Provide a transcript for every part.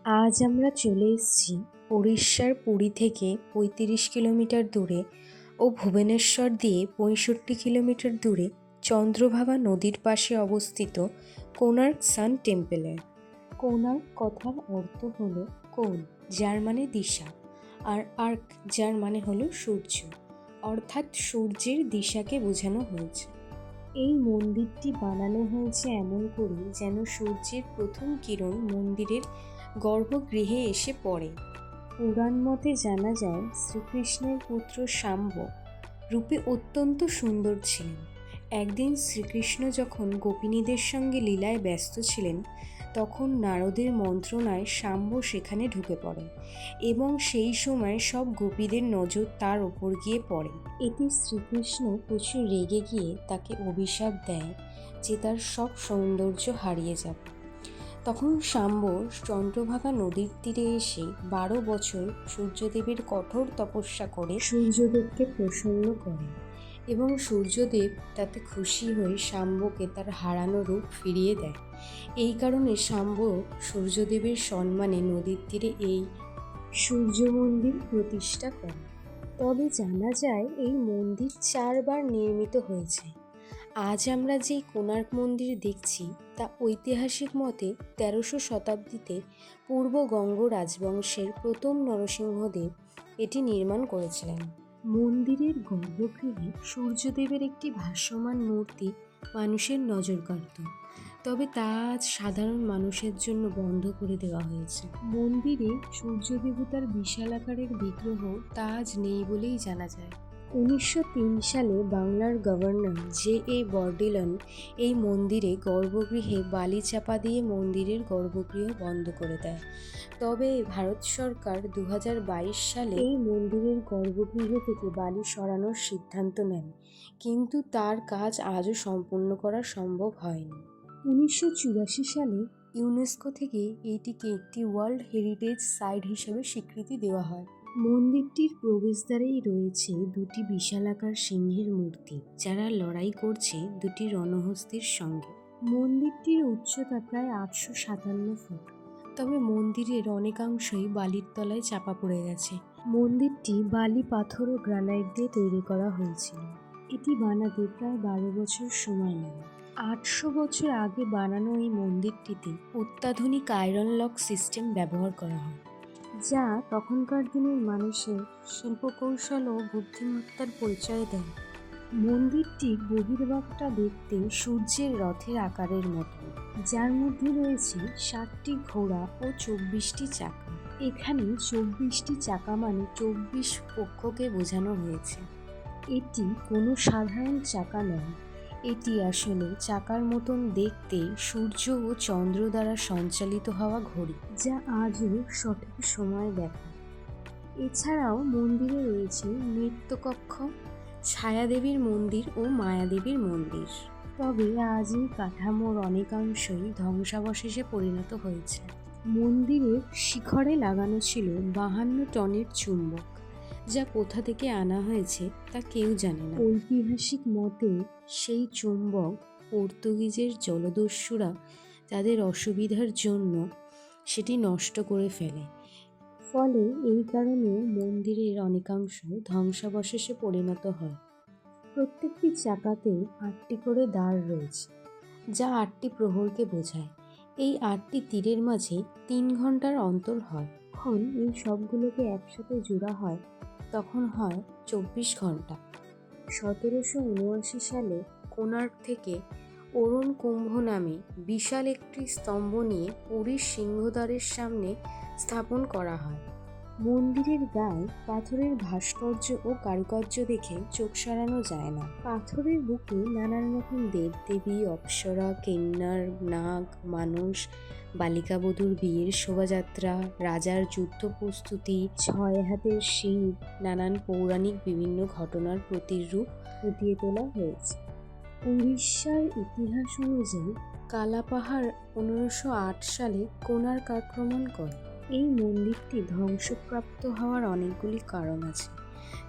আজ আমরা চলে এসেছি উড়িষ্যার পুরী থেকে ৩৫ কিলোমিটার দূরে ও ভুবনেশ্বর দিয়ে ৬৫ কিলোমিটার দূরে চন্দ্রভাগা নদীর পাশে অবস্থিত কোণার্ক সান টেম্পলে। কোণার্ক কথার অর্থ হলো কোণ, যার মানে দিশা, আর আর্ক, যার মানে হলো সূর্য, অর্থাৎ সূর্যের দিশাকে বোঝানো হয়েছে। এই মন্দিরটি বানানো হয়েছে এমন করে যেন সূর্যের প্রথম কিরণ মন্দিরের গর্ভগৃহে এসে পড়ে। পুরাণ মতে জানা যায় শ্রীকৃষ্ণের পুত্র শাম্ব রূপে অত্যন্ত সুন্দর ছিলেন। একদিন শ্রীকৃষ্ণ যখন গোপিনীদের সঙ্গে লীলায় ব্যস্ত ছিলেন, তখন নারদের মন্ত্রণায় শাম্ব সেখানে ঢুকে পড়ে এবং সেই সময় সব গোপীদের নজর তার ওপর গিয়ে পড়ে। এতে শ্রীকৃষ্ণ প্রচুর রেগে গিয়ে তাকে অভিশাপ দেয় যে তার সব সৌন্দর্য হারিয়ে যাবে। তখন শাম্ব চন্দ্রভাগা নদীর তীরে এসে ১২ বছর সূর্যদেবের কঠোর তপস্যা করে সূর্যদেবকে প্রসন্ন করে এবং সূর্যদেব তাতে খুশি হয়ে শাম্বকে তার হারানো রূপ ফিরিয়ে দেয়। এই কারণে শাম্ব সূর্যদেবের সম্মানে নদীর তীরে এই সূর্য মন্দির প্রতিষ্ঠা করে। তবে জানা যায় এই মন্দির ৪বার নির্মিত হয়েছে। আজ আমরা যেই কোণার্ক মন্দির দেখছি তা ঐতিহাসিক মতে ১৩০০ শতাব্দীতে পূর্ব গঙ্গ রাজবংশের প্রথম নরসিংহদেব এটি নির্মাণ করেছিলেন। মন্দিরের গর্ভগৃহে সূর্যদেবের একটি ভাসমান মূর্তি মানুষের নজর কাড়ত, তবে তা আজ সাধারণ মানুষের জন্য বন্ধ করে দেওয়া হয়েছে। মন্দিরে সূর্য দেবতার বিশাল আকারের বিগ্রহ তা আজ নেই বলেই জানা যায়। ১৯০৩ সালে বাংলার গভর্নর জে.এ. বর্ডেলন এই মন্দিরে গর্ভগৃহে বালি চাপা দিয়ে মন্দিরের গর্ভগৃহ বন্ধ করে দেয়। তবে ভারত সরকার ২০২২ সালে এই মন্দিরের গর্ভগৃহ থেকে বালি সরানোর সিদ্ধান্ত নেন, কিন্তু তার কাজ আজও সম্পূর্ণ করা সম্ভব হয়নি। ১৯৮৪ সালে ইউনেস্কো থেকে এটিকে একটি ওয়ার্ল্ড হেরিটেজ সাইট হিসেবে স্বীকৃতি দেওয়া হয়। মন্দিরটির প্রবেশদ্বারেই রয়েছে দুটি বিশালাকার সিংহের মূর্তি, যারা লড়াই করছে দুটি রণহস্তির সঙ্গে। মন্দিরটির উচ্চতা প্রায় ৮৫৭ ফুট, তবে মন্দিরের অনেকাংশই বালির তলায় চাপা পড়ে গেছে। মন্দিরটি বালি, পাথর ও গ্রানাইট দিয়ে তৈরি করা হয়েছিল। এটি বানাতে প্রায় ১২ বছর সময় লাগে। ৮০০ বছর আগে বানানো এই মন্দিরটিতে অত্যাধুনিক আয়রন লক সিস্টেম ব্যবহার করা হয়, যা তখনকার দিনের মানুষের শিল্পকৌশল ও বুদ্ধিমত্তার পরিচয় দেয়। মন্দিরটির বহির্ভাগটা দেখতে সূর্যের রথের আকারের মতো, যার মধ্যে রয়েছে ৭টি ঘোড়া ও ২৪টি চাকা। এখানে ২৪টি চাকা মানে ২৪ পক্ষকে বোঝানো হয়েছে। এটি কোনো সাধারণ চাকা নয়, এটি আসলে চাকার মতন দেখতে সূর্য ও চন্দ্র দ্বারা সঞ্চালিত হওয়া ঘড়ি, যা আজও সঠিক সময় দেখায়। এছাড়াও মন্দিরে রয়েছে নৃত্যকক্ষ, ছায়াদেবীর মন্দির ও মায়াদেবীর মন্দির। তবে আজ এই কাঠামোর অনেকাংশই ধ্বংসাবশেষে পরিণত হয়েছে। মন্দিরের শিখরে লাগানো ছিল ৫২ টনের চুম্বক, যা কোথা থেকে আনা হয়েছে তা কেউ জানে না। ঐতিহাসিক মতে সেই চুম্বক পর্তুগিজের জলদস্যুরা তাদের অসুবিধার জন্য সেটি নষ্ট করে ফেলে, ফলে এই কারণে মন্দিরের অনেকাংশ ধ্বংসাবশেষে পরিণত হয়। প্রত্যেকটি চাকাতে ৮টি করে দ্বার রয়েছে, যা ৮টি প্রহরকে বোঝায়। এই ৮টি তীরের মাঝে ৩ ঘন্টার অন্তর হয়। যখন এই সবগুলোকে একসাথে জোড়া হয় তখন হয় ২৪ ঘন্টা। ১৭৭৯ সালে কোণার্ক থেকে অরুণ কুম্ভ নামে বিশাল একটি স্তম্ভ নিয়ে পুরীর সিংহদ্বারের সামনে স্থাপন করা হয়। মন্দিরের গায়ে পাথরের ভাস্কর্য ও কারুকার্য দেখে চোখ সরানো যায় না। পাথরের বুকে নানান রকম দেবদেবী, অপ্সরা, কিন্নর, নাগ, মানস, বালিকাবধূর বিয়ের শোভাযাত্রা, রাজার যুদ্ধ প্রস্তুতি, ৬ হাতের শিব, নানান পৌরাণিক বিভিন্ন ঘটনার প্রতিরূপ ফুটিয়ে তোলা হয়েছে। উড়িষ্যার ইতিহাস অনুযায়ী কালাপাহাড় ১৫০৮ সালে কোণার্ক আক্রমণ করে। এই মন্দিরটি ধ্বংসপ্রাপ্ত হওয়ার অনেকগুলি কারণ আছে।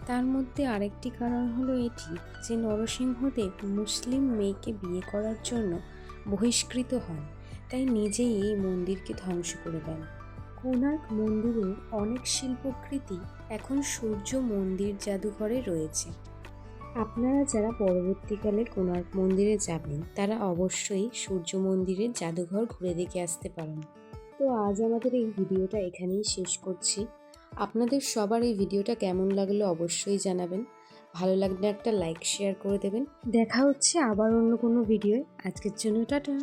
তার মধ্যে আরেকটি কারণ হলো এটি যে নরসিংহদেব মুসলিম মেয়েকে বিয়ে করার জন্য বহিষ্কৃত হন, তাই নিজেই এই মন্দিরকে ধ্বংস করে দেন। কোণার্ক মন্দিরের অনেক শিল্পকৃতি এখন সূর্য মন্দির জাদুঘরে রয়েছে। আপনারা যারা পরবর্তীকালে কোণার্ক মন্দিরে যাবেন তারা অবশ্যই সূর্য মন্দিরের জাদুঘর ঘুরে দেখে আসতে পারেন। তো আজ আমাদের এই ভিডিওটা এখানেই শেষ করছি। আপনাদের সবার এই ভিডিওটা কেমন লাগলো অবশ্যই জানাবেন। ভালো লাগলে একটা লাইক শেয়ার করে দেবেন। দেখা হচ্ছে আবার অন্য কোনো ভিডিওয়। আজকের জন্য টাটা।